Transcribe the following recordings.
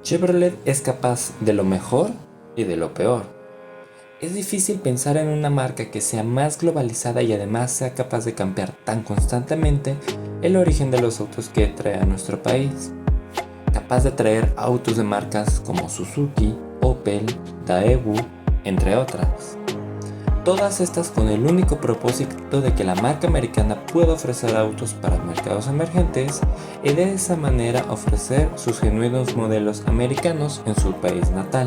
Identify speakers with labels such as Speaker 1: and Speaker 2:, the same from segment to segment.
Speaker 1: Chevrolet es capaz de lo mejor y de lo peor. Es difícil pensar en una marca que sea más globalizada y además sea capaz de cambiar tan constantemente el origen de los autos que trae a nuestro país. Capaz de traer autos de marcas como Suzuki, Opel, Daewoo, entre otras. Todas estas con el único propósito de que la marca americana pueda ofrecer autos para mercados emergentes y de esa manera ofrecer sus genuinos modelos americanos en su país natal.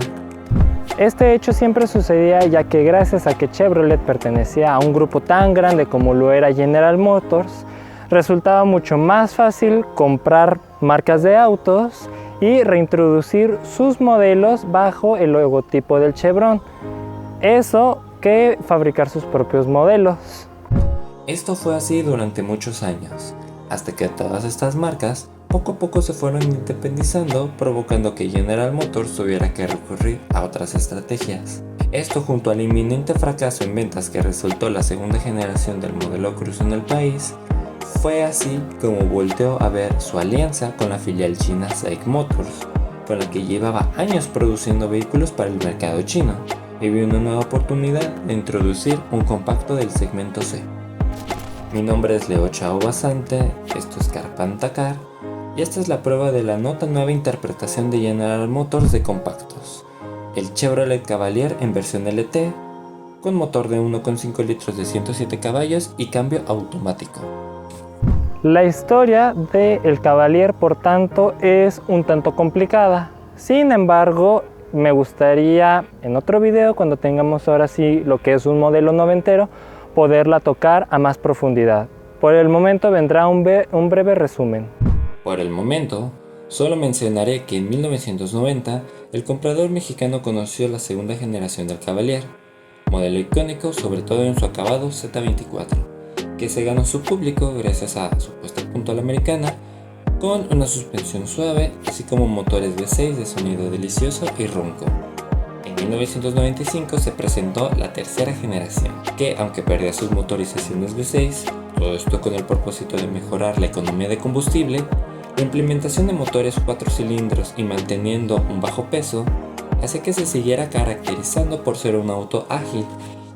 Speaker 2: Este hecho siempre sucedía ya que gracias a que Chevrolet pertenecía a un grupo tan grande como lo era General Motors, resultaba mucho más fácil comprar marcas de autos y reintroducir sus modelos bajo el logotipo del Chevron. Eso que fabricar sus propios modelos.
Speaker 1: Esto fue así durante muchos años, hasta que todas estas marcas poco a poco se fueron independizando, provocando que General Motors tuviera que recurrir a otras estrategias. Esto junto al inminente fracaso en ventas que resultó la segunda generación del modelo Cruz en el país, fue así como volteó a ver su alianza con la filial china SAIC Motors, con la que llevaba años produciendo vehículos para el mercado chino, y vio una nueva oportunidad de introducir un compacto del segmento C. Mi nombre es Leo Chao Basante, esto es Carpantacar, y esta es la prueba de la no tan nueva interpretación de General Motors de compactos, el Chevrolet Cavalier en versión LT, con motor de 1,5 litros de 107 caballos y cambio automático.
Speaker 2: La historia del Cavalier, por tanto, es un tanto complicada. Sin embargo, me gustaría en otro video, cuando tengamos ahora sí lo que es un modelo noventero, poderla tocar a más profundidad. Por el momento vendrá un breve resumen.
Speaker 1: Por el momento, solo mencionaré que en 1990 el comprador mexicano conoció la segunda generación del Cavalier, modelo icónico sobre todo en su acabado Z24, que se ganó su público gracias a su puesta a punto a la americana, con una suspensión suave, así como motores V6 de sonido delicioso y ronco. En 1995 se presentó la tercera generación, que aunque perdía sus motorizaciones V6, todo esto con el propósito de mejorar la economía de combustible, la implementación de motores 4 cilindros y manteniendo un bajo peso, hace que se siguiera caracterizando por ser un auto ágil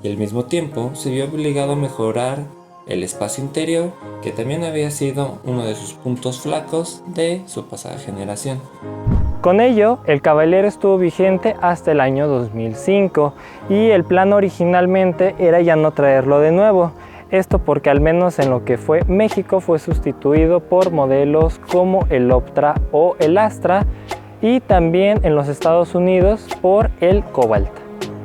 Speaker 1: y al mismo tiempo se vio obligado a mejorar el espacio interior, que también había sido uno de sus puntos flacos de su pasada generación.
Speaker 2: Con ello, el Cavalier estuvo vigente hasta el año 2005 y el plan originalmente era ya no traerlo de nuevo. Esto porque al menos en lo que fue México fue sustituido por modelos como el Optra o el Astra y también en los Estados Unidos por el Cobalt.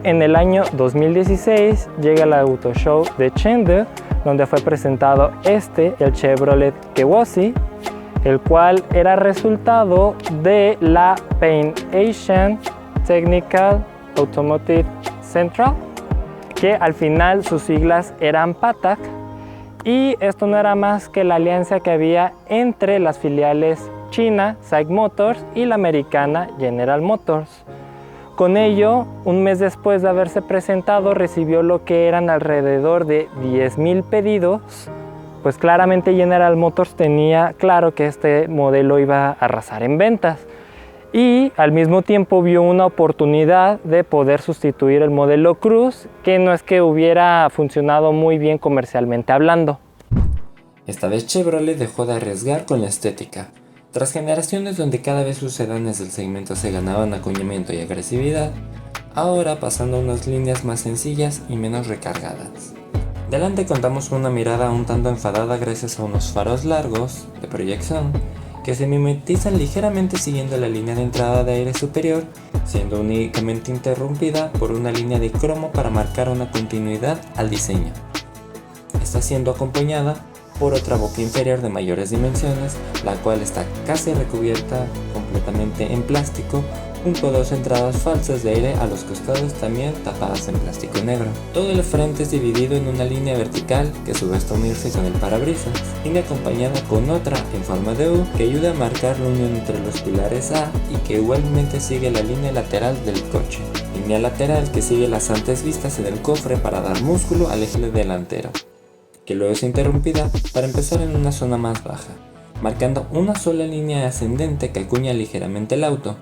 Speaker 2: En el año 2016 llega el Auto Show de Chengdu, donde fue presentado el Chevrolet Kewosi, el cual era resultado de la Pan Asian Technical Automotive Central, que al final sus siglas eran PATAC, y esto no era más que la alianza que había entre las filiales china SAIC Motors y la americana General Motors. Con ello, un mes después de haberse presentado, recibió lo que eran alrededor de 10,000 pedidos, pues claramente General Motors tenía claro que este modelo iba a arrasar en ventas. Y al mismo tiempo vio una oportunidad de poder sustituir el modelo Cruz, que no es que hubiera funcionado muy bien comercialmente hablando.
Speaker 1: Esta vez Chevrolet dejó de arriesgar con la estética. Tras generaciones donde cada vez sus sedanes del segmento se ganaban acuñamiento y agresividad, ahora pasando a unas líneas más sencillas y menos recargadas. Delante contamos con una mirada un tanto enfadada gracias a unos faros largos, de proyección, que se mimetizan ligeramente siguiendo la línea de entrada de aire superior, siendo únicamente interrumpida por una línea de cromo para marcar una continuidad al diseño. Está siendo acompañada por otra boca inferior de mayores dimensiones, la cual está casi recubierta completamente en plástico, junto a dos entradas falsas de aire a los costados también tapadas en plástico negro. Todo el frente es dividido en una línea vertical que sube hasta unirse con el parabrisas, y acompañada con otra en forma de U que ayuda a marcar la unión entre los pilares A y que igualmente sigue la línea lateral del coche. Línea lateral que sigue las antes vistas en el cofre para dar músculo al eje delantero, que luego es interrumpida para empezar en una zona más baja, marcando una sola línea ascendente que acuña ligeramente el auto,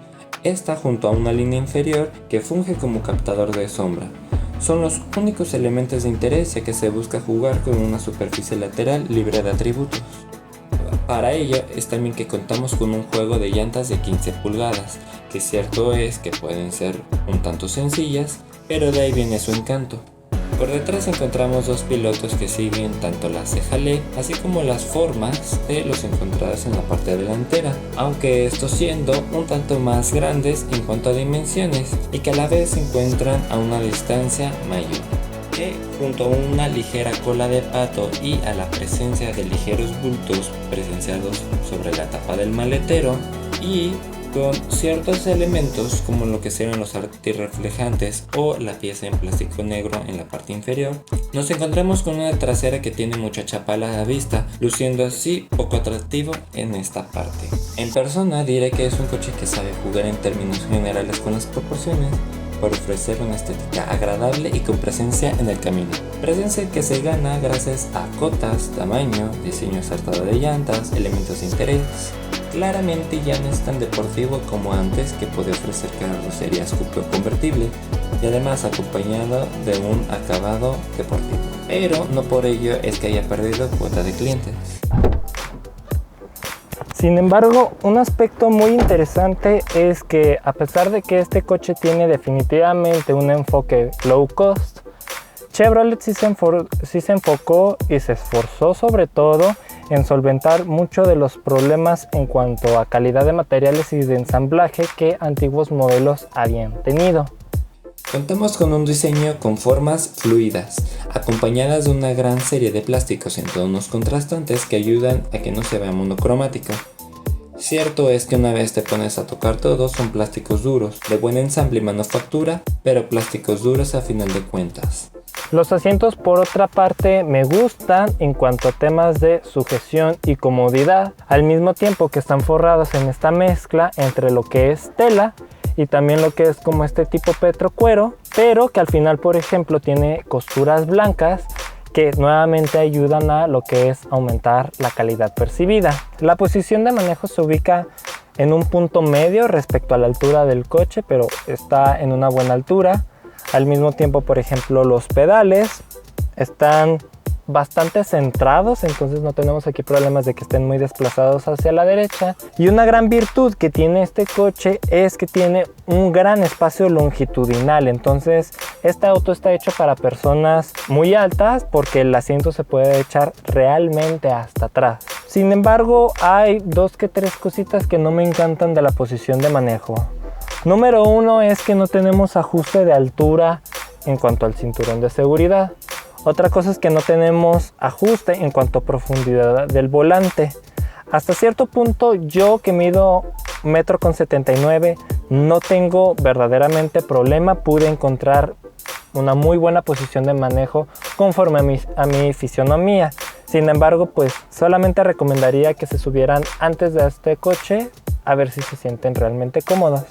Speaker 1: esta junto a una línea inferior que funge como captador de sombra. Son los únicos elementos de interés, ya que se busca jugar con una superficie lateral libre de atributos. Para ello es también que contamos con un juego de llantas de 15 pulgadas, que cierto es que pueden ser un tanto sencillas, pero de ahí viene su encanto. Por detrás encontramos dos pilotos que siguen tanto la ceja L así como las formas de los encontrados en la parte delantera, aunque estos siendo un tanto más grandes en cuanto a dimensiones y que a la vez se encuentran a una distancia mayor, que junto a una ligera cola de pato y a la presencia de ligeros bultos presenciados sobre la tapa del maletero y con ciertos elementos como lo que serían los antirreflejantes o la pieza en plástico negro en la parte inferior, nos encontramos con una trasera que tiene mucha chapa a la vista, luciendo así poco atractivo en esta parte. En persona diré que es un coche que sabe jugar en términos generales con las proporciones para ofrecer una estética agradable y con presencia en el camino. Presencia que se gana gracias a cotas, tamaño, diseño acertado de llantas, elementos de interés. Claramente ya no es tan deportivo como antes, que podía ofrecer carrocerías coupé convertible y además acompañado de un acabado deportivo. Pero no por ello es que haya perdido cuota de clientes.
Speaker 2: Sin embargo, un aspecto muy interesante es que a pesar de que este coche tiene definitivamente un enfoque low cost, Chevrolet sí se enfocó y se esforzó sobre todo en solventar muchos de los problemas en cuanto a calidad de materiales y de ensamblaje que antiguos modelos habían tenido.
Speaker 1: Contamos con un diseño con formas fluidas, acompañadas de una gran serie de plásticos en tonos contrastantes que ayudan a que no se vea monocromático. Cierto es que una vez te pones a tocar todo, son plásticos duros, de buen ensamble y manufactura, pero plásticos duros a final de cuentas.
Speaker 2: Los asientos, por otra parte, me gustan en cuanto a temas de sujeción y comodidad, al mismo tiempo que están forrados en esta mezcla entre lo que es tela y también lo que es como este tipo petrocuero, pero que al final, por ejemplo, tiene costuras blancas que nuevamente ayudan a lo que es aumentar la calidad percibida. La posición de manejo se ubica en un punto medio respecto a la altura del coche, pero está en una buena altura. Al mismo tiempo, por ejemplo, los pedales están bastante centrados, entonces no tenemos aquí problemas de que estén muy desplazados hacia la derecha. Y una gran virtud que tiene este coche es que tiene un gran espacio longitudinal, entonces este auto está hecho para personas muy altas porque el asiento se puede echar realmente hasta atrás. Sin embargo, hay dos que tres cositas que no me encantan de la posición de manejo. Número uno es que no tenemos ajuste de altura en cuanto al cinturón de seguridad. Otra cosa es que no tenemos ajuste en cuanto a profundidad del volante. Hasta cierto punto, yo que mido 1,79 m, no tengo verdaderamente problema. Pude encontrar una muy buena posición de manejo conforme a mi fisionomía. Sin embargo, pues solamente recomendaría que se subieran antes de este coche a ver si se sienten realmente cómodos.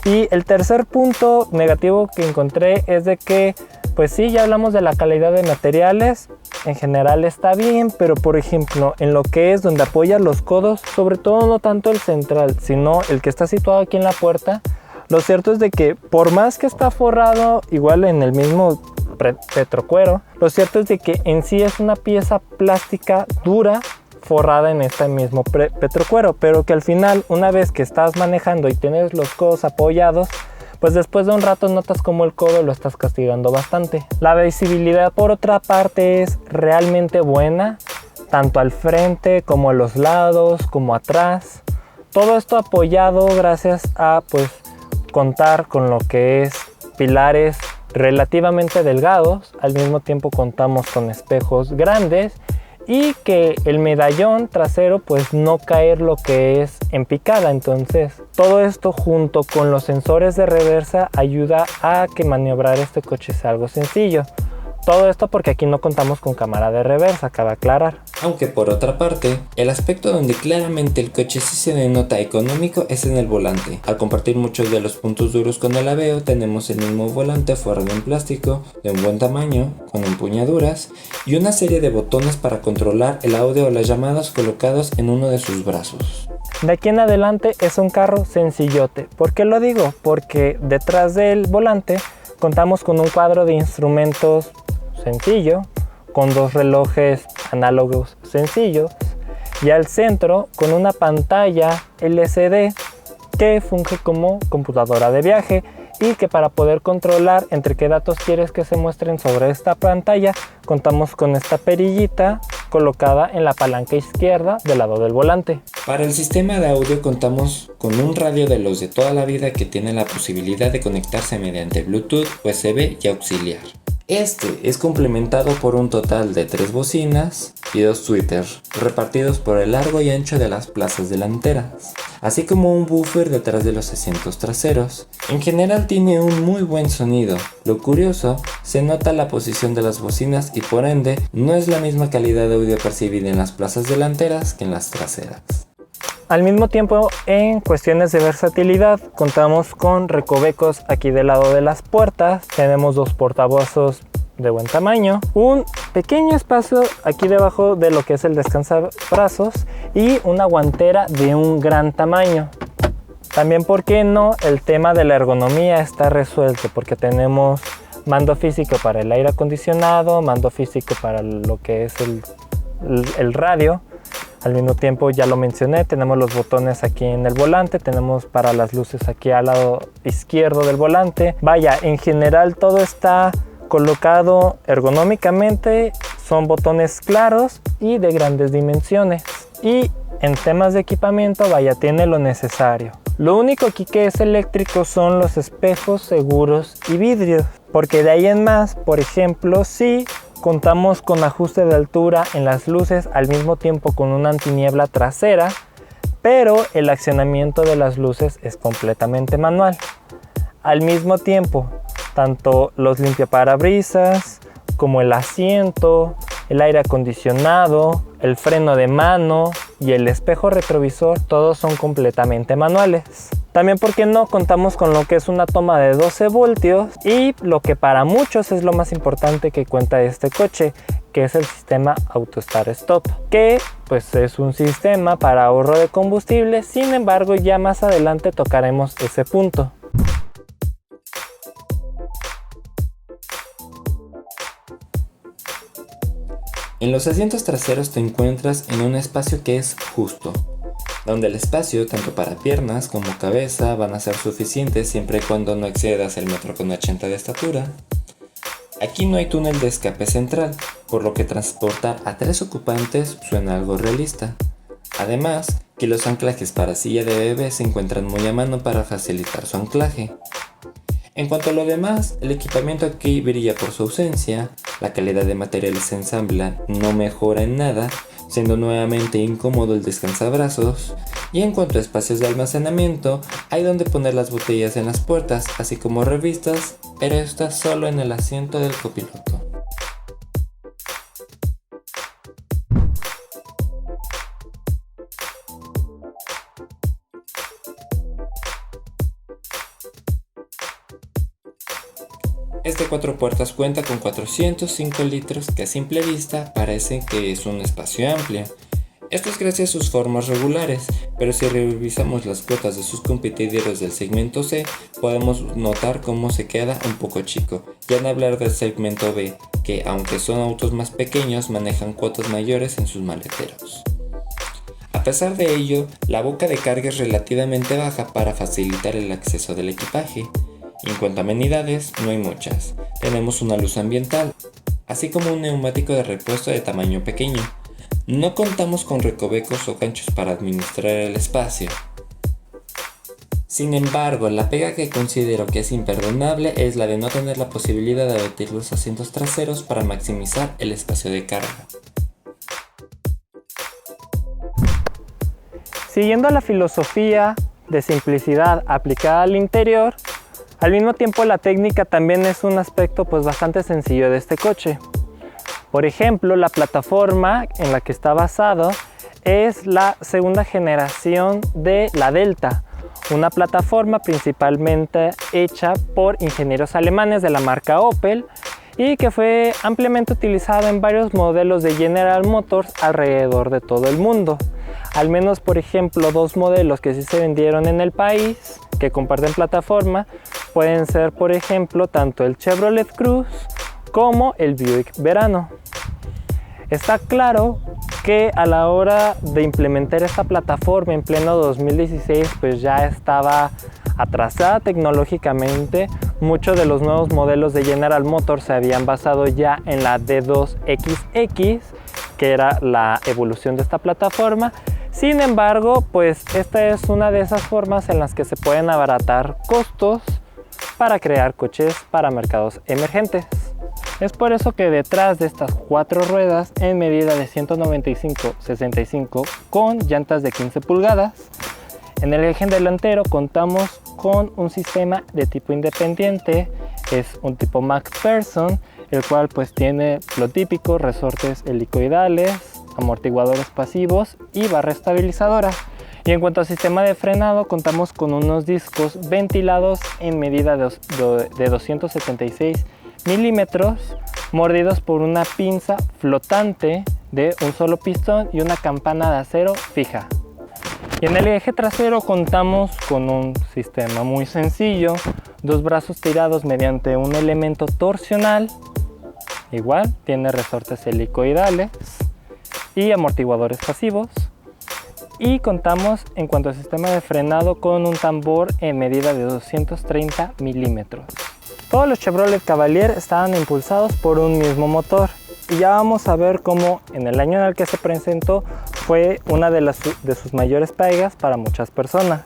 Speaker 2: Y el tercer punto negativo que encontré es de que, pues sí, ya hablamos de la calidad de materiales, en general está bien, pero por ejemplo, en lo que es donde apoya los codos, sobre todo no tanto el central, sino el que está situado aquí en la puerta, lo cierto es de que por más que está forrado igual en el mismo petrocuero, lo cierto es de que en sí es una pieza plástica dura, forrada en este mismo petrocuero, pero que al final, una vez que estás manejando y tienes los codos apoyados, pues después de un rato notas como el codo lo estás castigando bastante. La visibilidad, por otra parte, es realmente buena, tanto al frente como a los lados, como atrás. Todo esto apoyado gracias a pues contar con lo que es pilares relativamente delgados. Al mismo tiempo contamos con espejos grandes y que el medallón trasero pues no caer lo que es en picada. Entonces todo esto junto con los sensores de reversa ayuda a que maniobrar este coche sea algo sencillo. Todo esto porque aquí no contamos con cámara de reversa, cabe aclarar.
Speaker 1: Aunque por otra parte, el aspecto donde claramente el coche sí se denota económico es en el volante. Al compartir muchos de los puntos duros con el Aveo, tenemos el mismo volante forrado en plástico, de un buen tamaño, con empuñaduras y una serie de botones para controlar el audio o las llamadas colocados en uno de sus brazos.
Speaker 2: De aquí en adelante es un carro sencillote. ¿Por qué lo digo? Porque detrás del volante contamos con un cuadro de instrumentos sencillo, con 2 relojes análogos sencillos, y al centro con una pantalla LCD que funge como computadora de viaje y que para poder controlar entre qué datos quieres que se muestren sobre esta pantalla, contamos con esta perillita colocada en la palanca izquierda del lado del volante.
Speaker 1: Para el sistema de audio contamos con un radio de los de toda la vida que tiene la posibilidad de conectarse mediante Bluetooth, USB y auxiliar. Este es complementado por un total de 3 bocinas y 2 tweeters repartidos por el largo y ancho de las plazas delanteras, así como un buffer detrás de los asientos traseros. En general tiene un muy buen sonido. Lo curioso, se nota la posición de las bocinas y por ende no es la misma calidad de audio percibida en las plazas delanteras que en las traseras.
Speaker 2: Al mismo tiempo, en cuestiones de versatilidad, contamos con recovecos aquí del lado de las puertas. Tenemos 2 portavasos de buen tamaño, un pequeño espacio aquí debajo de lo que es el descansabrazos y una guantera de un gran tamaño. También, ¿por qué no? El tema de la ergonomía está resuelto porque tenemos mando físico para el aire acondicionado, mando físico para lo que es el radio. Al mismo tiempo, ya lo mencioné, tenemos los botones aquí en el volante, tenemos para las luces aquí al lado izquierdo del volante. Vaya, en general todo está colocado ergonómicamente, son botones claros y de grandes dimensiones. Y en temas de equipamiento, vaya, tiene lo necesario. Lo único aquí que es eléctrico son los espejos, seguros y vidrios, porque de ahí en más, por ejemplo, sí contamos con ajuste de altura en las luces, al mismo tiempo con una antiniebla trasera, pero el accionamiento de las luces es completamente manual. Al mismo tiempo, tanto los limpiaparabrisas como el asiento, el aire acondicionado, el freno de mano y el espejo retrovisor, todos son completamente manuales. También, ¿por qué no? Contamos con lo que es una toma de 12 voltios y lo que para muchos es lo más importante que cuenta este coche, que es el sistema Auto Start Stop, que pues es un sistema para ahorro de combustible. Sin embargo, ya más adelante tocaremos ese punto.
Speaker 1: En los asientos traseros te encuentras en un espacio que es justo, donde el espacio tanto para piernas como cabeza van a ser suficientes siempre y cuando no excedas el 1,80 m de estatura. Aquí no hay túnel de escape central, por lo que transportar a 3 ocupantes suena algo realista. Además, que los anclajes para silla de bebé se encuentran muy a mano para facilitar su anclaje. En cuanto a lo demás, el equipamiento aquí brilla por su ausencia, la calidad de materiales se ensambla no mejora en nada, siendo nuevamente incómodo el descansabrazos, y en cuanto a espacios de almacenamiento, hay donde poner las botellas en las puertas, así como revistas, pero estas solo en el asiento del copiloto. Este 4 puertas cuenta con 405 litros que a simple vista parece que es un espacio amplio. Esto es gracias a sus formas regulares, pero si revisamos las cuotas de sus competidores del segmento C, podemos notar cómo se queda un poco chico. Ya no hablar del segmento B, que aunque son autos más pequeños, manejan cuotas mayores en sus maleteros. A pesar de ello, la boca de carga es relativamente baja para facilitar el acceso del equipaje. En cuanto a amenidades, no hay muchas. Tenemos una luz ambiental, así como un neumático de repuesto de tamaño pequeño. No contamos con recovecos o ganchos para administrar el espacio. Sin embargo, la pega que considero que es imperdonable es la de no tener la posibilidad de abatir los asientos traseros para maximizar el espacio de carga.
Speaker 2: Siguiendo la filosofía de simplicidad aplicada al interior, al mismo tiempo la técnica también es un aspecto pues bastante sencillo de este coche. Por ejemplo, la plataforma en la que está basado es la segunda generación de la Delta, una plataforma principalmente hecha por ingenieros alemanes de la marca Opel y que fue ampliamente utilizada en varios modelos de General Motors alrededor de todo el mundo. al menos por ejemplo 2 modelos que sí se vendieron en el país, que comparten plataforma, pueden ser por ejemplo tanto el Chevrolet Cruze como el Buick Verano. Está claro que a la hora de implementar esta plataforma en pleno 2016 pues ya estaba atrasada tecnológicamente. Muchos de los nuevos modelos de General Motors se habían basado ya en la D2XX, que era la evolución de esta plataforma. Sin embargo, pues esta es una de esas formas en las que se pueden abaratar costos para crear coches para mercados emergentes. Es por eso que detrás de estas 4 ruedas en medida de 195/65 con llantas de 15 pulgadas, en el eje delantero contamos con un sistema de tipo independiente, es un tipo MacPherson, el cual pues tiene lo típico, resortes helicoidales, amortiguadores pasivos y barra estabilizadora. Y en cuanto al sistema de frenado, contamos con unos discos ventilados en medida de 276 milímetros, mordidos por una pinza flotante de un solo pistón y una campana de acero fija. Y en el eje trasero contamos con un sistema muy sencillo, 2 brazos tirados mediante un elemento torsional, igual tiene resortes helicoidales y amortiguadores pasivos. Y contamos en cuanto al sistema de frenado con un tambor en medida de 230 milímetros. Todos los Chevrolet Cavalier estaban impulsados por un mismo motor y ya vamos a ver cómo en el año en el que se presentó fue una de sus mayores pegas para muchas personas.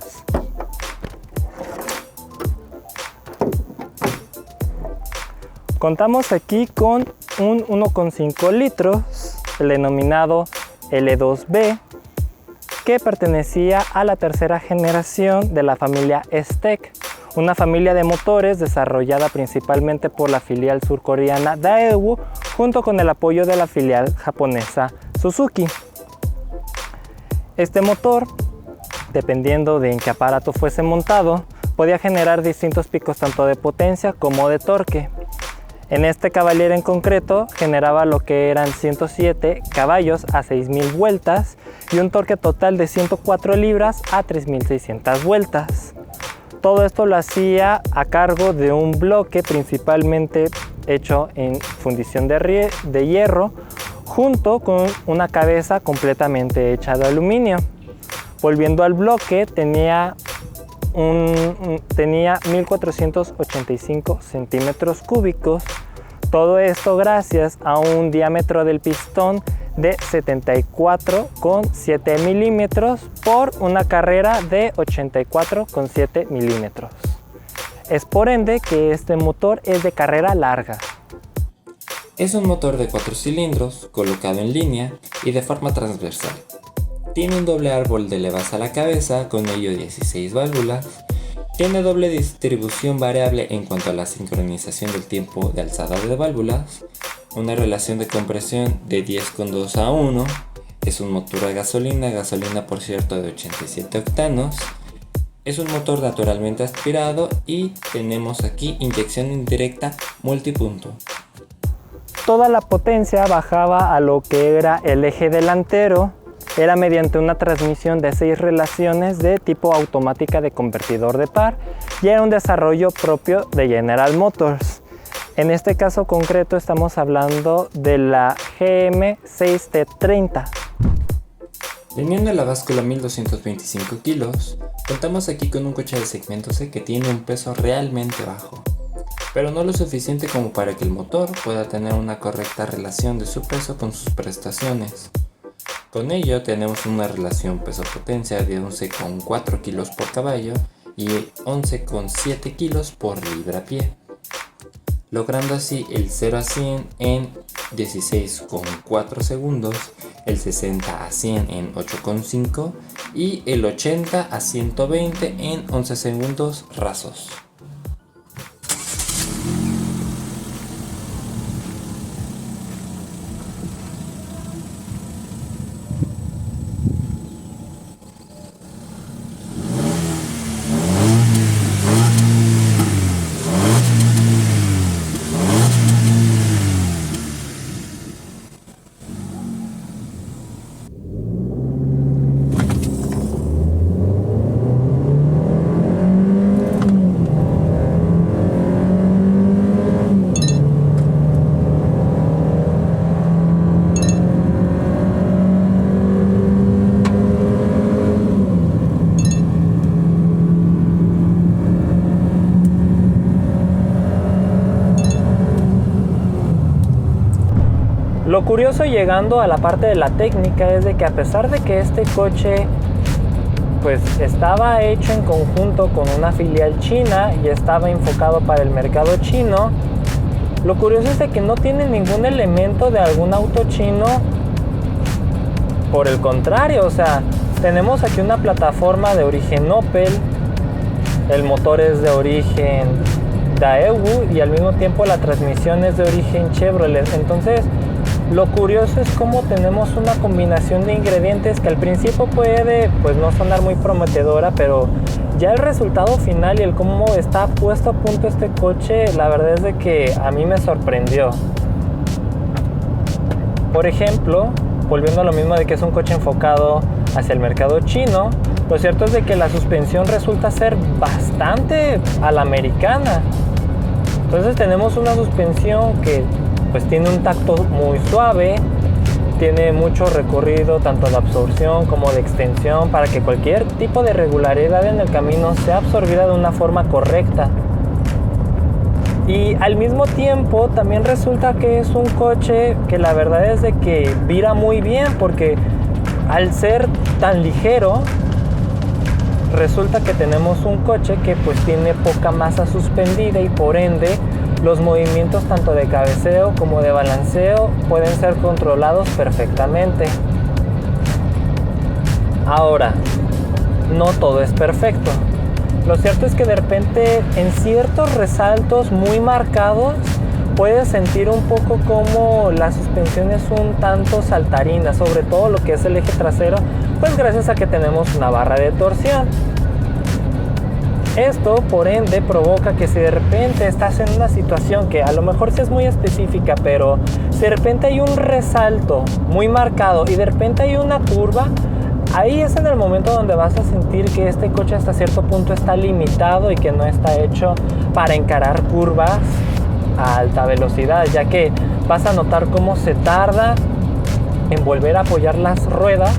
Speaker 2: Contamos aquí con un 1,5 litros, el denominado L2B, que pertenecía a la tercera generación de la familia S-TEC, una familia de motores desarrollada principalmente por la filial surcoreana Daewoo junto con el apoyo de la filial japonesa Suzuki. Este motor, dependiendo de en qué aparato fuese montado, podía generar distintos picos tanto de potencia como de torque. En este Cavalier en concreto generaba lo que eran 107 caballos a 6.000 vueltas y un torque total de 104 libras a 3.600 vueltas. Todo esto lo hacía a cargo de un bloque principalmente hecho en fundición de hierro, junto con una cabeza completamente hecha de aluminio. Volviendo al bloque, tenía 1485 centímetros cúbicos. Todo esto gracias a un diámetro del pistón de 74,7 milímetros por una carrera de 84,7 milímetros. Es por ende que este motor es de carrera larga.
Speaker 1: Es un motor de 4 cilindros, colocado en línea y de forma transversal. Tiene un doble árbol de levas a la cabeza, con ello 16 válvulas. Tiene doble distribución variable en cuanto a la sincronización del tiempo de alzada de válvulas, una relación de compresión de 10,2:1, es un motor a gasolina por cierto de 87 octanos, es un motor naturalmente aspirado y tenemos aquí inyección indirecta multipunto.
Speaker 2: Toda la potencia bajaba a lo que era el eje delantero. Era mediante una transmisión de 6 relaciones de tipo automática de convertidor de par y era un desarrollo propio de General Motors. En este caso concreto estamos hablando de la GM6T30.
Speaker 1: Teniendo la báscula 1225 kilos, contamos aquí con un coche de segmento C que tiene un peso realmente bajo, pero no lo suficiente como para que el motor pueda tener una correcta relación de su peso con sus prestaciones. Con ello tenemos una relación peso-potencia de 11,4 kilos por caballo y 11,7 kilos por libra-pie, logrando así el 0 a 100 en 16,4 segundos, el 60 a 100 en 8,5 y el 80 a 120 en 11 segundos rasos.
Speaker 2: Lo curioso, llegando a la parte de la técnica, es de que a pesar de que este coche pues estaba hecho en conjunto con una filial china y estaba enfocado para el mercado chino, lo curioso es de que no tiene ningún elemento de algún auto chino. Por el contrario, o sea, tenemos aquí una plataforma de origen Opel, el motor es de origen Daewoo y al mismo tiempo la transmisión es de origen Chevrolet. Entonces, lo curioso es cómo tenemos una combinación de ingredientes que al principio puede pues no sonar muy prometedora, pero ya el resultado final y el cómo está puesto a punto este coche, la verdad es de que a mí me sorprendió. Por ejemplo, volviendo a lo mismo de que es un coche enfocado hacia el mercado chino, lo cierto es de que la suspensión resulta ser bastante a la americana. Entonces tenemos una suspensión que pues tiene un tacto muy suave, tiene mucho recorrido tanto de absorción como de extensión para que cualquier tipo de irregularidad en el camino sea absorbida de una forma correcta. Y al mismo tiempo también resulta que es un coche que la verdad es de que vira muy bien, porque al ser tan ligero resulta que tenemos un coche que pues tiene poca masa suspendida y por ende los movimientos tanto de cabeceo como de balanceo pueden ser controlados perfectamente. Ahora, no todo es perfecto. Lo cierto es que de repente en ciertos resaltos muy marcados puedes sentir un poco como la suspensión es un tanto saltarina, sobre todo lo que es el eje trasero, pues gracias a que tenemos una barra de torsión. Esto, por ende, provoca que si de repente estás en una situación que a lo mejor sí es muy específica, pero si de repente hay un resalto muy marcado y de repente hay una curva, ahí es en el momento donde vas a sentir que este coche hasta cierto punto está limitado y que no está hecho para encarar curvas a alta velocidad, ya que vas a notar cómo se tarda en volver a apoyar las ruedas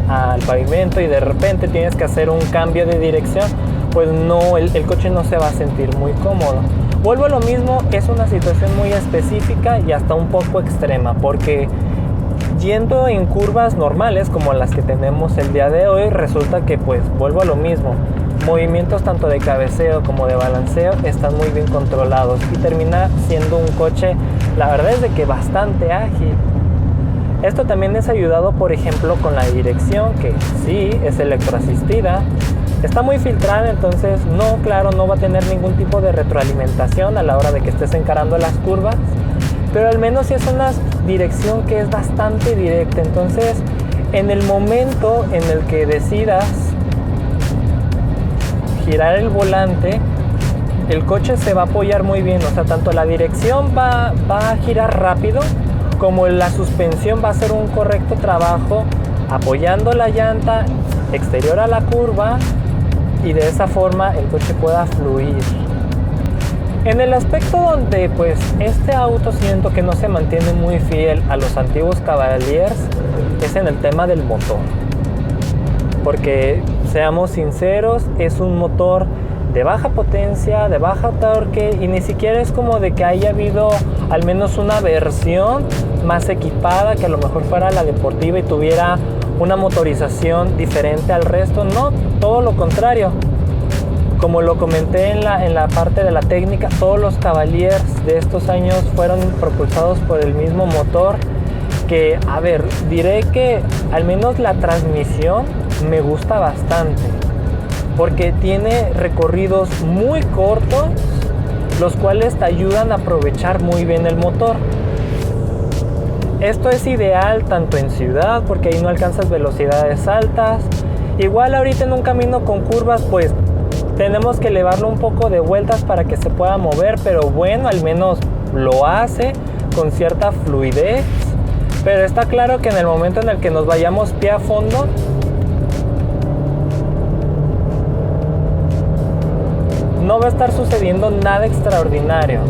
Speaker 2: al pavimento y de repente tienes que hacer un cambio de dirección, pues no, el coche no se va a sentir muy cómodo. Vuelvo a lo mismo, es una situación muy específica y hasta un poco extrema, porque yendo en curvas normales como las que tenemos el día de hoy, resulta que pues vuelvo a lo mismo, movimientos tanto de cabeceo como de balanceo están muy bien controlados y termina siendo un coche, la verdad es de que bastante ágil. Esto también es ayudado, por ejemplo, con la dirección, que sí es electroasistida, está muy filtrada, entonces no, claro, no va a tener ningún tipo de retroalimentación a la hora de que estés encarando las curvas, pero al menos sí es una dirección que es bastante directa. Entonces, en el momento en el que decidas girar el volante, el coche se va a apoyar muy bien, o sea, tanto la dirección va a girar rápido, como la suspensión va a hacer un correcto trabajo apoyando la llanta exterior a la curva y de esa forma el coche pueda fluir. En el aspecto donde pues este auto siento que no se mantiene muy fiel a los antiguos Cavaliers es en el tema del motor, porque seamos sinceros, es un motor de baja potencia, de baja torque y ni siquiera es como de que haya habido al menos una versión más equipada que a lo mejor fuera la deportiva y tuviera una motorización diferente al resto. No, todo lo contrario. Como lo comenté en la parte de la técnica, todos los Cavaliers de estos años fueron propulsados por el mismo motor que, a ver, diré que al menos la transmisión me gusta bastante, porque tiene recorridos muy cortos, los cuales te ayudan a aprovechar muy bien el motor. Esto es ideal tanto en ciudad, porque ahí no alcanzas velocidades altas. Igual ahorita en un camino con curvas, pues tenemos que elevarlo un poco de vueltas para que se pueda mover, pero bueno, al menos lo hace con cierta fluidez. Pero está claro que en el momento en el que nos vayamos pie a fondo, no va a estar sucediendo nada extraordinario.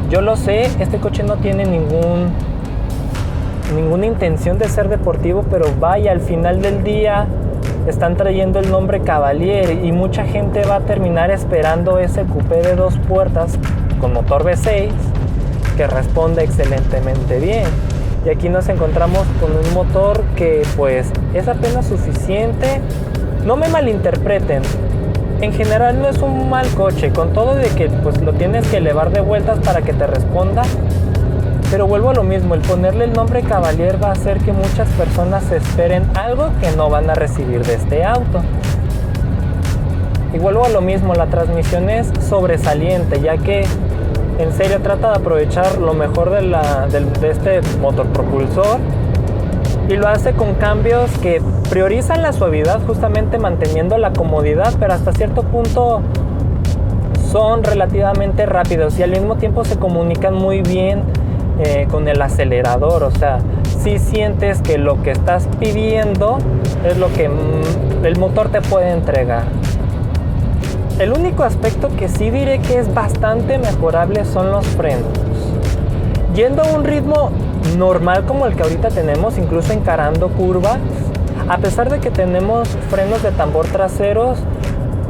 Speaker 2: Yo lo sé, este coche no tiene ninguna intención de ser deportivo, pero vaya, al final del día están trayendo el nombre Cavalier y mucha gente va a terminar esperando ese coupé de 2 puertas con motor V6 que responde excelentemente bien. Y aquí nos encontramos con un motor que pues es apenas suficiente. No me malinterpreten, en general no es un mal coche, con todo de que pues lo tienes que elevar de vueltas para que te responda. Pero vuelvo a lo mismo, el ponerle el nombre Cavalier va a hacer que muchas personas esperen algo que no van a recibir de este auto. Y vuelvo a lo mismo, la transmisión es sobresaliente, ya que en serio trata de aprovechar lo mejor de este motor propulsor, y lo hace con cambios que priorizan la suavidad, justamente manteniendo la comodidad, pero hasta cierto punto son relativamente rápidos y al mismo tiempo se comunican muy bien con el acelerador. O sea, si sientes que lo que estás pidiendo es lo que el motor te puede entregar. El único aspecto que sí diré que es bastante mejorable son los frenos. Yendo a un ritmo normal como el que ahorita tenemos, incluso encarando curvas, a pesar de que tenemos frenos de tambor traseros,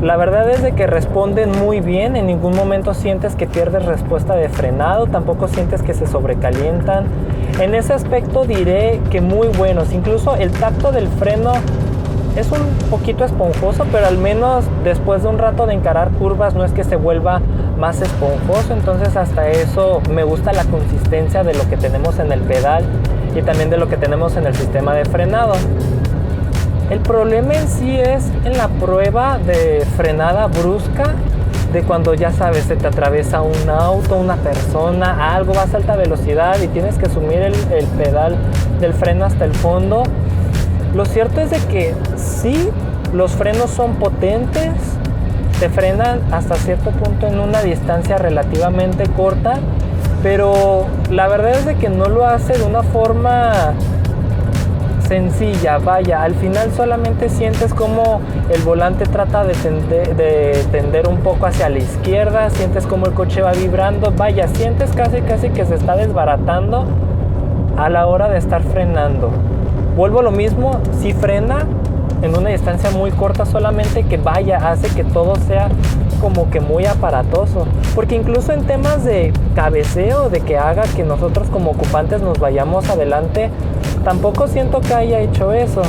Speaker 2: la verdad es de que responden muy bien. En ningún momento sientes que pierdes respuesta de frenado, tampoco sientes que se sobrecalientan. En ese aspecto diré que muy buenos. Incluso el tacto del freno es un poquito esponjoso, pero al menos después de un rato de encarar curvas no es que se vuelva más esponjoso. Entonces hasta eso me gusta la consistencia de lo que tenemos en el pedal y también de lo que tenemos en el sistema de frenado. El problema en sí es en la prueba de frenada brusca, de cuando ya sabes, se te atraviesa un auto, una persona, algo, vas a alta velocidad y tienes que sumir el pedal del freno hasta el fondo. Lo cierto es de que sí, los frenos son potentes, te frenan hasta cierto punto en una distancia relativamente corta, pero la verdad es de que no lo hace de una forma sencilla. Vaya, al final solamente sientes como el volante trata de tender un poco hacia la izquierda, sientes como el coche va vibrando, vaya, sientes casi que se está desbaratando a la hora de estar frenando. Vuelvo a lo mismo, si frena en una distancia muy corta, solamente que vaya, hace que todo sea como que muy aparatoso, porque incluso en temas de cabeceo, de que haga que nosotros como ocupantes nos vayamos adelante, tampoco siento que haya hecho eso.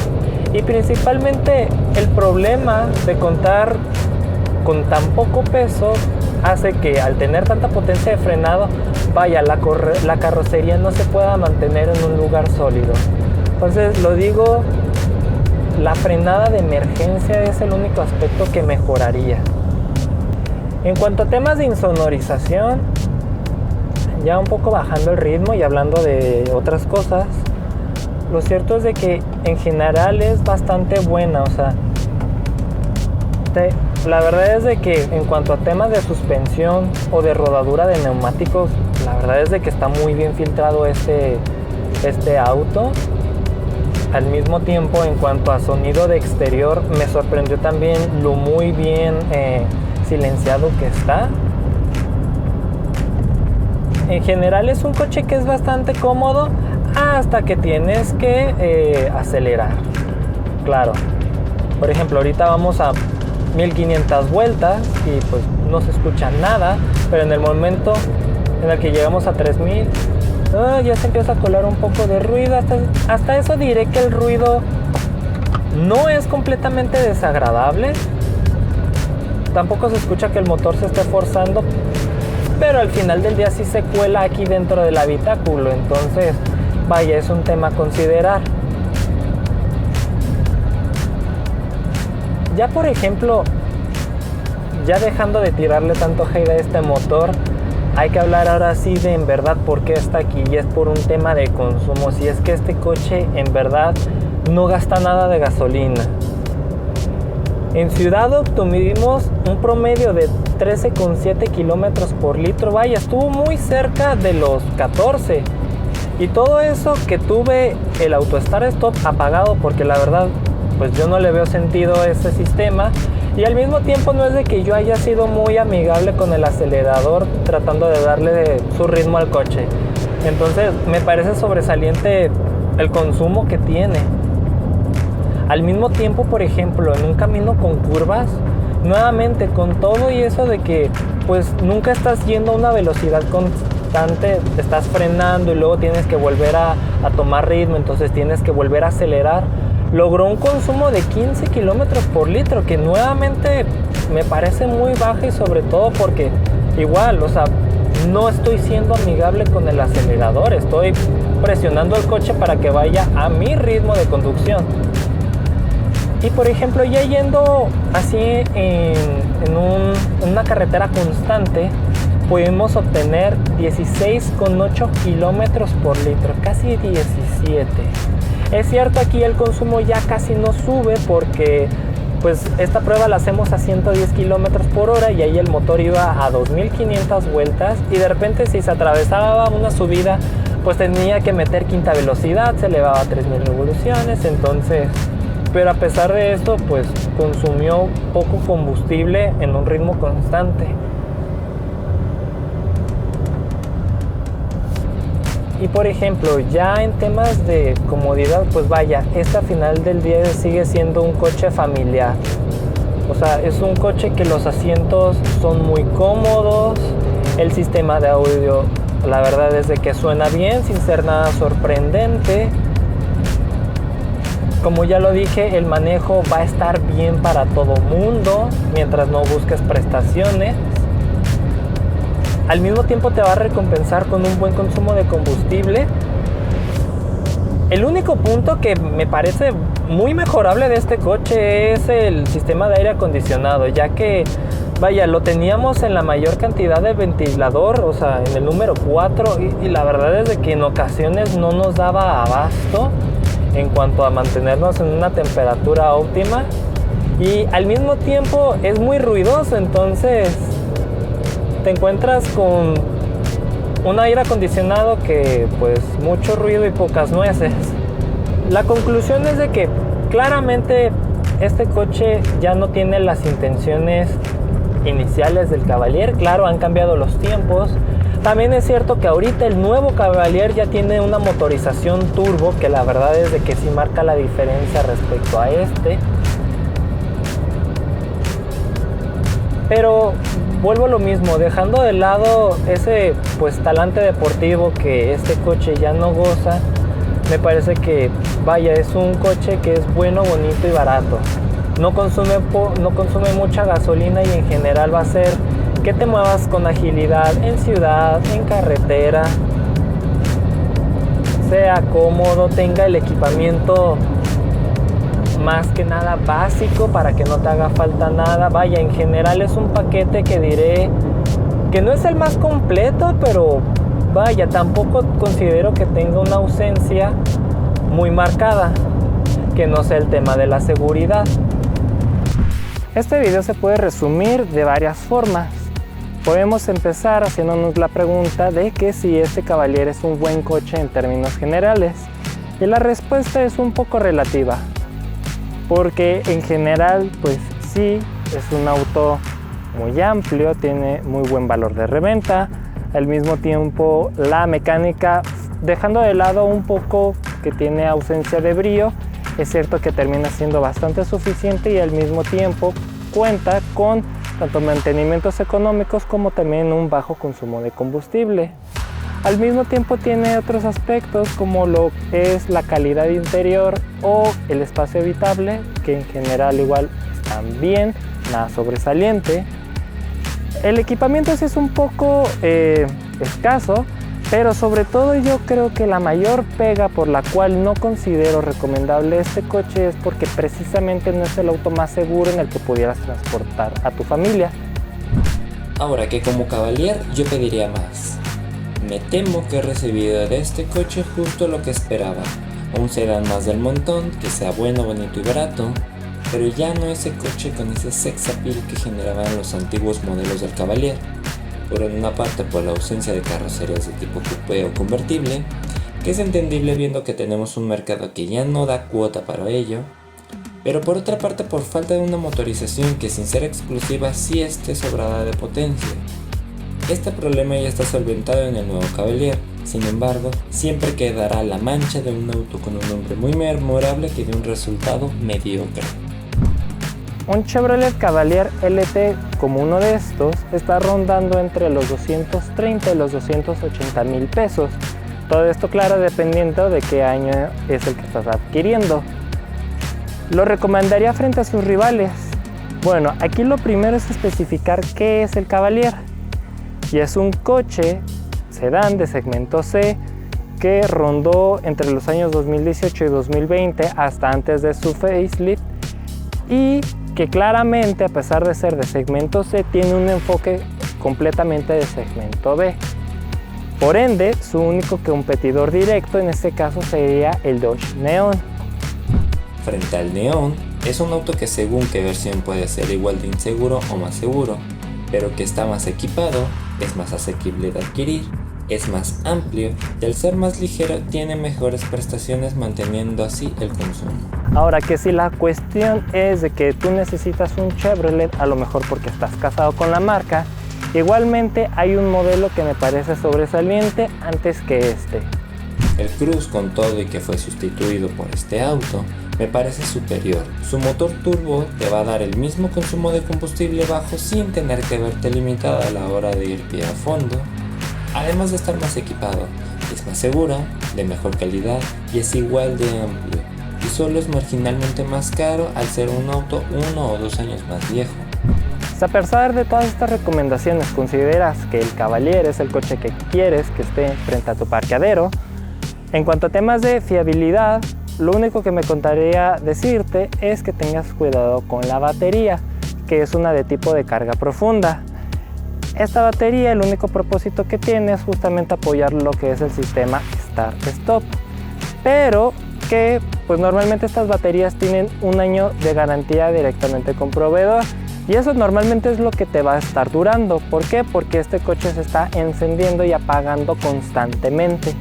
Speaker 2: Y principalmente el problema de contar con tan poco peso hace que al tener tanta potencia de frenado, vaya, la carrocería no se pueda mantener en un lugar sólido. Entonces lo digo, la frenada de emergencia es el único aspecto que mejoraría. En cuanto a temas de insonorización, ya un poco bajando el ritmo y hablando de otras cosas, lo cierto es de que en general es bastante buena. O sea, la verdad es de que en cuanto a temas de suspensión o de rodadura de neumáticos, la verdad es de que está muy bien filtrado este auto. Al mismo tiempo, en cuanto a sonido de exterior, me sorprendió también lo muy bien silenciado que está. En general es un coche que es bastante cómodo hasta que tienes que acelerar. Claro, por ejemplo, ahorita vamos a 1500 vueltas y pues no se escucha nada, pero en el momento en el que llegamos a 3000, ya se empieza a colar un poco de ruido. Hasta eso diré que el ruido no es completamente desagradable. Tampoco se escucha que el motor se esté forzando, pero al final del día sí se cuela aquí dentro del habitáculo. Entonces, vaya, es un tema a considerar. Ya por ejemplo, ya dejando de tirarle tanto hate a este motor, hay que hablar ahora sí de en verdad por qué está aquí, y es por un tema de consumo. Si es que este coche en verdad no gasta nada de gasolina. En ciudad obtuvimos un promedio de 13,7 kilómetros por litro. Vaya, estuvo muy cerca de los 14. Y todo eso que tuve el auto start stop apagado, porque la verdad pues yo no le veo sentido a este sistema. Y al mismo tiempo no es de que yo haya sido muy amigable con el acelerador tratando de darle su ritmo al coche. Entonces me parece sobresaliente el consumo que tiene. Al mismo tiempo, por ejemplo, en un camino con curvas, nuevamente con todo y eso de que pues nunca estás yendo a una velocidad constante, estás frenando y luego tienes que volver a tomar ritmo, entonces tienes que volver a acelerar. Logró un consumo de 15 kilómetros por litro, que nuevamente me parece muy baja, y sobre todo porque igual, o sea, no estoy siendo amigable con el acelerador, estoy presionando el coche para que vaya a mi ritmo de conducción. Y por ejemplo, ya yendo así en una carretera constante, pudimos obtener 16,8 kilómetros por litro, casi 17. Es cierto, aquí el consumo ya casi no sube porque pues esta prueba la hacemos a 110 kilómetros por hora y ahí el motor iba a 2500 vueltas, y de repente si se atravesaba una subida pues tenía que meter quinta velocidad, se elevaba a 3000 revoluciones, entonces, pero a pesar de esto pues consumió poco combustible en un ritmo constante. Y por ejemplo, ya en temas de comodidad, pues vaya, este al final del día sigue siendo un coche familiar. O sea, es un coche que los asientos son muy cómodos, el sistema de audio, la verdad es de que suena bien, sin ser nada sorprendente. Como ya lo dije, el manejo va a estar bien para todo mundo, mientras no busques prestaciones. Al mismo tiempo te va a recompensar con un buen consumo de combustible. El único punto que me parece muy mejorable de este coche es el sistema de aire acondicionado, ya que, vaya, lo teníamos en la mayor cantidad de ventilador, o sea, en el número 4, y la verdad es de que en ocasiones no nos daba abasto en cuanto a mantenernos en una temperatura óptima, y al mismo tiempo es muy ruidoso, entonces te encuentras con un aire acondicionado que pues mucho ruido y pocas nueces. La conclusión es de que claramente este coche ya no tiene las intenciones iniciales del Cavalier. Claro, han cambiado los tiempos. También es cierto que ahorita el nuevo Cavalier ya tiene una motorización turbo, que la verdad es de que sí marca la diferencia respecto a este. Pero vuelvo a lo mismo, dejando de lado ese pues talante deportivo que este coche ya no goza, me parece que vaya, es un coche que es bueno, bonito y barato. No consume mucha gasolina, y en general va a ser que te muevas con agilidad en ciudad, en carretera, sea cómodo, tenga el equipamiento más que nada básico para que no te haga falta nada. Vaya, en general es un paquete que diré que no es el más completo, pero vaya, tampoco considero que tenga una ausencia muy marcada, que no sea el tema de la seguridad. Este video se puede resumir de varias formas. Podemos empezar haciéndonos la pregunta de que si este Cavalier es un buen coche en términos generales, y la respuesta es un poco relativa, porque en general pues sí, es un auto muy amplio, tiene muy buen valor de reventa. Al mismo tiempo la mecánica, dejando de lado un poco que tiene ausencia de brío, es cierto que termina siendo bastante suficiente, y al mismo tiempo cuenta con tanto mantenimientos económicos como también un bajo consumo de combustible. Al mismo tiempo tiene otros aspectos como lo es la calidad interior o el espacio habitable, que en general igual están bien, nada sobresaliente. El equipamiento sí es un poco escaso, pero sobre todo yo creo que la mayor pega por la cual no considero recomendable este coche es porque precisamente no es el auto más seguro en el que pudieras transportar a tu familia.
Speaker 1: Ahora que como Cavalier yo pediría más. Me temo que he recibido de este coche justo lo que esperaba, un sedán más del montón, que sea bueno, bonito y barato, pero ya no ese coche con ese sex appeal que generaban los antiguos modelos del Cavalier. Por una parte por la ausencia de carrocerías de tipo coupé o convertible, que es entendible viendo que tenemos un mercado que ya no da cuota para ello, pero por otra parte por falta de una motorización que sin ser exclusiva sí esté sobrada de potencia. Este problema ya está solventado en el nuevo Cavalier, sin embargo, siempre quedará la mancha de un auto con un nombre muy memorable que de un resultado mediocre.
Speaker 2: Un Chevrolet Cavalier LT como uno de estos está rondando entre los 230 y los 280 mil pesos. Todo esto, claro, dependiendo de qué año es el que estás adquiriendo. ¿Lo recomendaría frente a sus rivales? Bueno, aquí lo primero es especificar qué es el Cavalier. Y es un coche sedán de segmento C que rondó entre los años 2018 y 2020 hasta antes de su facelift, y que claramente, a pesar de ser de segmento C, tiene un enfoque completamente de segmento B. Por ende, su único competidor directo en este caso sería el Dodge Neon.
Speaker 1: Frente al Neon, es un auto que según qué versión puede ser igual de inseguro o más seguro, pero que está más equipado, es más asequible de adquirir, es más amplio y al ser más ligero tiene mejores prestaciones, manteniendo así el consumo.
Speaker 2: Ahora, que si la cuestión es de que tú necesitas un Chevrolet, a lo mejor porque estás casado con la marca, igualmente hay un modelo que me parece sobresaliente antes que este.
Speaker 1: El Cruz, con todo y que fue sustituido por este auto, me parece superior. Su motor turbo te va a dar el mismo consumo de combustible bajo sin tener que verte limitada a la hora de ir pie a fondo. Además de estar más equipado, es más segura, de mejor calidad y es igual de amplio. Y solo es marginalmente más caro al ser un auto 1 o 2 años más viejo.
Speaker 2: Si a pesar de todas estas recomendaciones consideras que el Cavalier es el coche que quieres que esté frente a tu parqueadero, en cuanto a temas de fiabilidad, lo único que me contaría decirte es que tengas cuidado con la batería, que es una de tipo de carga profunda. Esta batería, el único propósito que tiene es justamente apoyar lo que es el sistema Start-Stop, pero que pues normalmente estas baterías tienen un año de garantía directamente con proveedor, y eso normalmente es lo que te va a estar durando. ¿Por qué? Porque este coche se está encendiendo y apagando constantemente.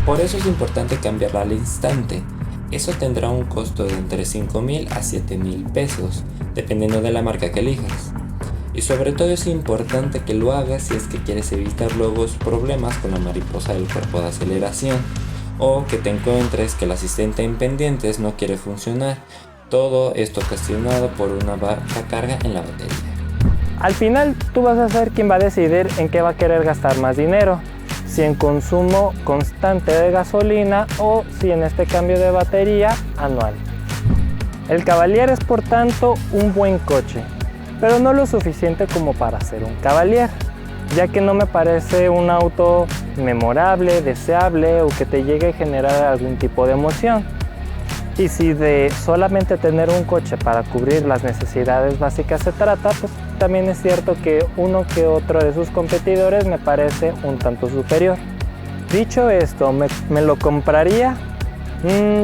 Speaker 1: Por eso es importante cambiarla al instante. Eso tendrá un costo de entre 5,000 a 7,000 pesos, dependiendo de la marca que elijas. Y sobre todo es importante que lo hagas si es que quieres evitar luego problemas con la mariposa del cuerpo de aceleración, o que te encuentres que el asistente en pendientes no quiere funcionar. Todo esto ocasionado por una baja carga en la batería.
Speaker 2: Al final tú vas a ser quien va a decidir en qué va a querer gastar más dinero, si en consumo constante de gasolina o si en este cambio de batería anual. El Cavalier es por tanto un buen coche, pero no lo suficiente como para ser un Cavalier, ya que no me parece un auto memorable, deseable o que te llegue a generar algún tipo de emoción. Y si de solamente tener un coche para cubrir las necesidades básicas se trata, pues también es cierto que uno que otro de sus competidores me parece un tanto superior. Dicho esto, ¿me lo compraría?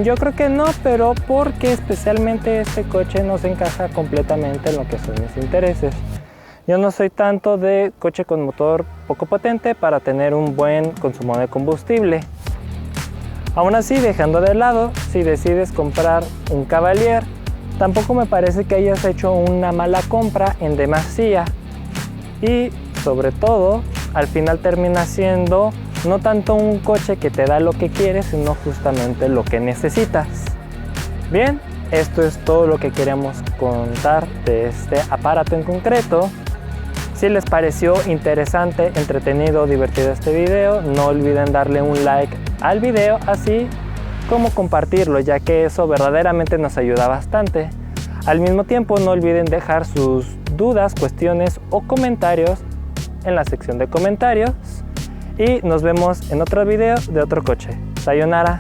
Speaker 2: Yo creo que no, pero porque especialmente este coche no se encaja completamente en lo que son mis intereses. Yo no soy tanto de coche con motor poco potente para tener un buen consumo de combustible. Aún así, dejando de lado, si decides comprar un Cavalier, tampoco me parece que hayas hecho una mala compra en demasía. Y sobre todo, al final termina siendo no tanto un coche que te da lo que quieres, sino justamente lo que necesitas. Bien, esto es todo lo que queremos contar de este aparato en concreto. Si les pareció interesante, entretenido, divertido este video, no olviden darle un like al video, así como compartirlo, ya que eso verdaderamente nos ayuda bastante. Al mismo tiempo, no olviden dejar sus dudas, cuestiones o comentarios en la sección de comentarios. Y nos vemos en otro video de otro coche. Sayonara.